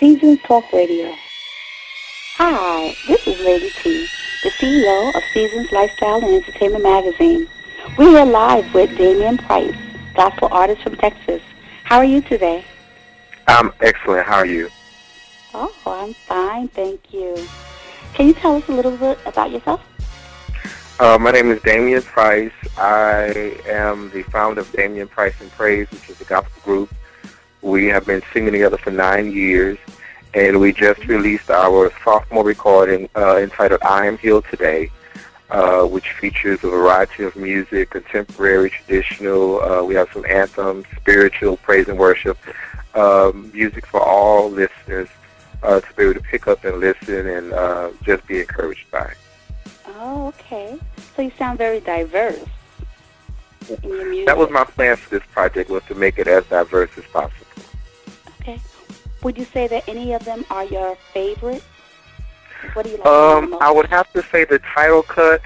Seasons Talk Radio. Hi, this is Lady T, the CEO of Seasons Lifestyle and Entertainment Magazine. We're here live with Damian Price, gospel artist from Texas. How are you today? I'm excellent. How are you? Oh, I'm fine, thank you. Can you tell us a little bit about yourself? My name is Damian Price. I am the founder of Damian Price and Praise, which is a gospel group. We have been singing together for 9 years, and we just released our sophomore recording entitled I Am Healed Today, which features a variety of music, contemporary, traditional. We have some anthems, spiritual, praise and worship, music for all listeners to be able to pick up and listen and just be encouraged by. Oh, okay. So you sound very diverse in your music. That was my plan for this project, was to make it as diverse as possible. Okay. Would you say that any of them are your favorite? What do you like the most? I would have to say the title cut.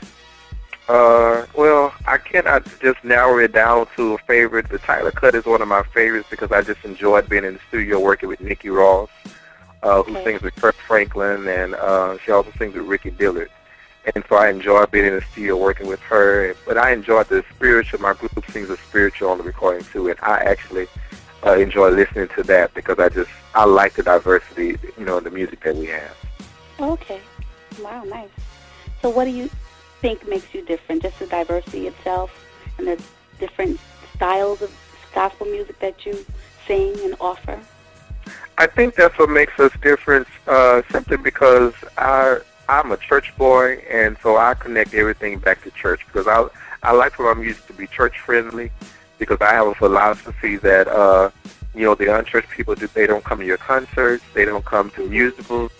Well, I cannot just narrow it down to a favorite. The title cut is one of my favorites because I just enjoyed being in the studio working with Nikki Ross, who sings with Kirk Franklin, and she also sings with Ricky Dillard. And so I enjoyed being in the studio working with her. But I enjoyed the spiritual. My group sings the spiritual on the recording too, and I actually enjoy listening to that because I like the diversity, the music that we have. Okay. Wow, nice. So what do you think makes you different? Just the diversity itself and the different styles of gospel music that you sing and offer? I think that's what makes us different, simply because I'm a church boy, and so I connect everything back to church because I like for my music to be church-friendly because I have a philosophy that, the unchurched people, they don't come to your concerts, they don't come to musicals,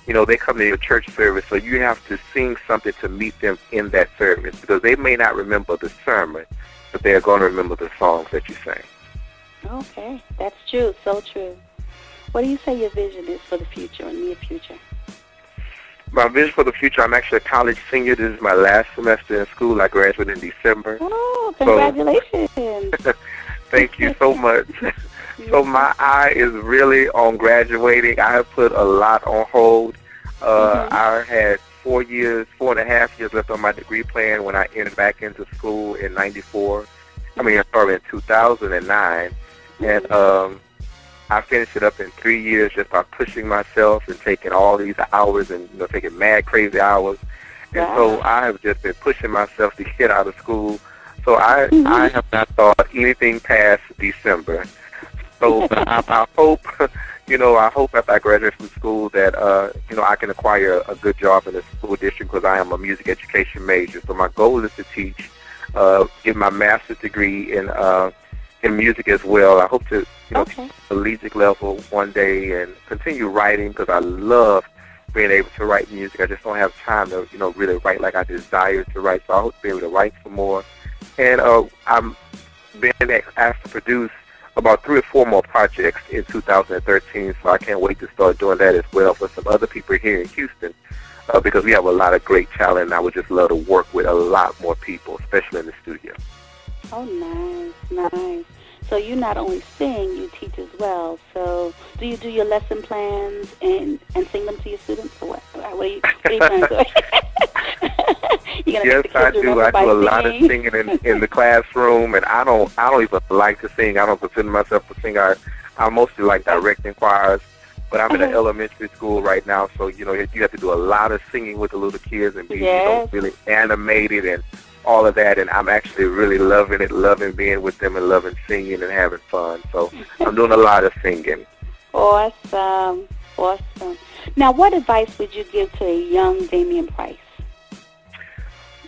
they come to your church service, so you have to sing something to meet them in that service because they may not remember the sermon, but they're going to remember the songs that you sing. Okay, that's true, so true. What do you say your vision is for the future or near future? My vision for the future, I'm actually a college senior. This is my last semester in school. I graduated in December. Oh, congratulations. So, thank you so much. So my eye is really on graduating. I have put a lot on hold. I had 4.5 years left on my degree plan when I entered back into school in 2009. And I finished it up in 3 years just by pushing myself and taking all these hours and taking mad, crazy hours. And so I have just been pushing myself to get out of school. So I have not thought anything past December. So I hope, I hope after I graduate from school that, I can acquire a good job in the school district because I am a music education major. So my goal is to teach, get my master's degree in music as well. I hope to, teach collegiate level one day and continue writing because I love being able to write music. I just don't have time to, really write like I desire to write. So I hope to be able to write some more. And I'm being asked to produce about 3 or 4 more projects in 2013. So I can't wait to start doing that as well for some other people here in Houston because we have a lot of great talent. And I would just love to work with a lot more people, especially in the studio. Oh, nice. So you not only sing, you teach as well. So do you do your lesson plans and sing them to your students, or what? What are you planning to do? Yes, I do. I do a lot of singing in the classroom, and I don't even like to sing. I don't consider myself a singer. I mostly like directing choirs, but I'm in an elementary school right now, so you have to do a lot of singing with the little kids and be really animated and all of that, and I'm actually really loving it, loving being with them and loving singing and having fun. So I'm doing a lot of singing. Awesome. Now, what advice would you give to a young Damian Price?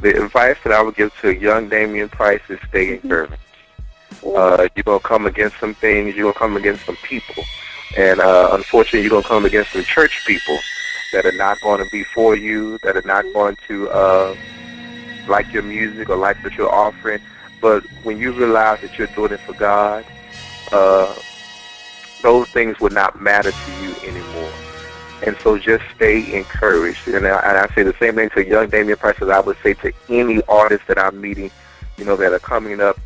The advice that I would give to a young Damian Price is stay encouraged. You're going to come against some things. You're going to come against some people. And unfortunately, you're going to come against some church people that are not going to be for you, that are not going to like your music or like what you're offering. But when you realize that you're doing it for God, those things will not matter to you anymore. And so just stay encouraged. And I say the same thing to young Damian Price as I would say to any artist that I'm meeting, that are coming up.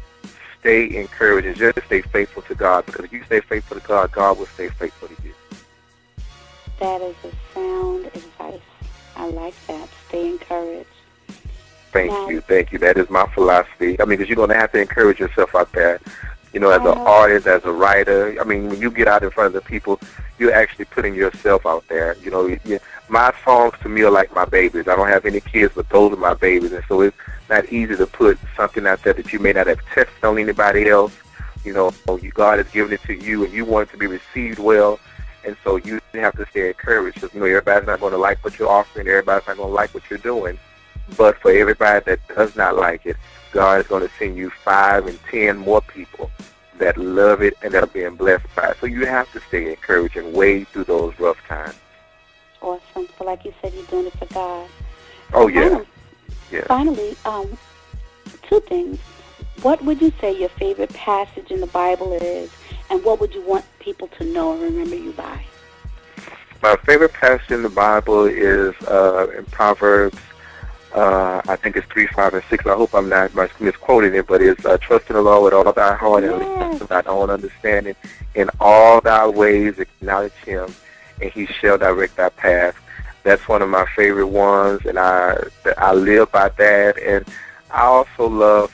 Stay encouraged and just stay faithful to God, because if you stay faithful to God, God will stay faithful to you. That is a sound advice. I like that. Stay encouraged. Thank you. That is my philosophy. I mean, because you're going to have to encourage yourself out there. You know, as an artist, as a writer. I mean, when you get out in front of the people, you're actually putting yourself out there. You know, my songs to me are like my babies. I don't have any kids, but those are my babies. And so it's not easy to put something out there that you may not have tested on anybody else. You know, God has given it to you, and you want it to be received well. And so you have to stay encouraged. Because, you know, everybody's not going to like what you're offering. Everybody's not going to like what you're doing. But for everybody that does not like it, God is going to send you 5 and 10 more people that love it and that are being blessed by it. So you have to stay encouraged and wade through those rough times. Awesome. So like you said, you're doing it for God. Oh, yeah. Finally, 2 things. What would you say your favorite passage in the Bible is, and what would you want people to know and remember you by? My favorite passage in the Bible is in Proverbs. I think it's 3, 5, and 6. I hope I'm not misquoting it, but it's trust in the Lord with all thy heart and lean to thy own understanding. In all thy ways acknowledge him, and he shall direct thy path. That's one of my favorite ones, and I live by that. And I also love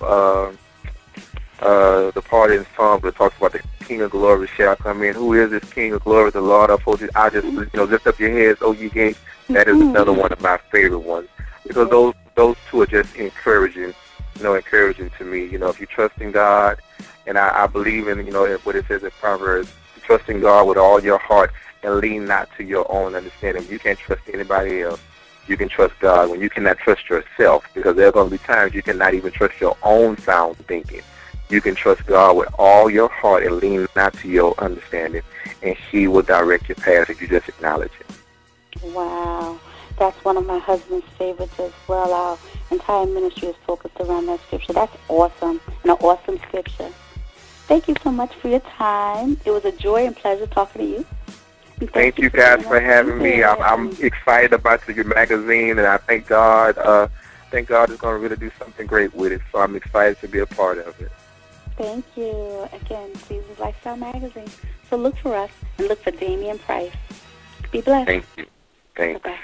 the part in Psalms that talks about the King of Glory shall come in. Who is this King of Glory? The Lord of hosts. I just, lift up your heads, O ye gates. That is another one of my favorite ones. Because those 2 are just encouraging, encouraging to me. You know, if you trust in God, and I believe in, what it says in Proverbs, trust in God with all your heart and lean not to your own understanding. You can't trust anybody else. You can trust God when you cannot trust yourself, because there are going to be times you cannot even trust your own sound thinking. You can trust God with all your heart and lean not to your understanding, and he will direct your path if you just acknowledge him. Wow. That's one of my husband's favorites as well. Our entire ministry is focused around that scripture. That's awesome, and an awesome scripture. Thank you so much for your time. It was a joy and pleasure talking to you. Thank you guys for having me. I'm excited about your magazine, and I thank God. Thank God is going to really do something great with it, so I'm excited to be a part of it. Thank you. Again, Seasons Lifestyle Magazine. So look for us and look for Damian Price. Be blessed. Thank you. Thanks. Bye-bye.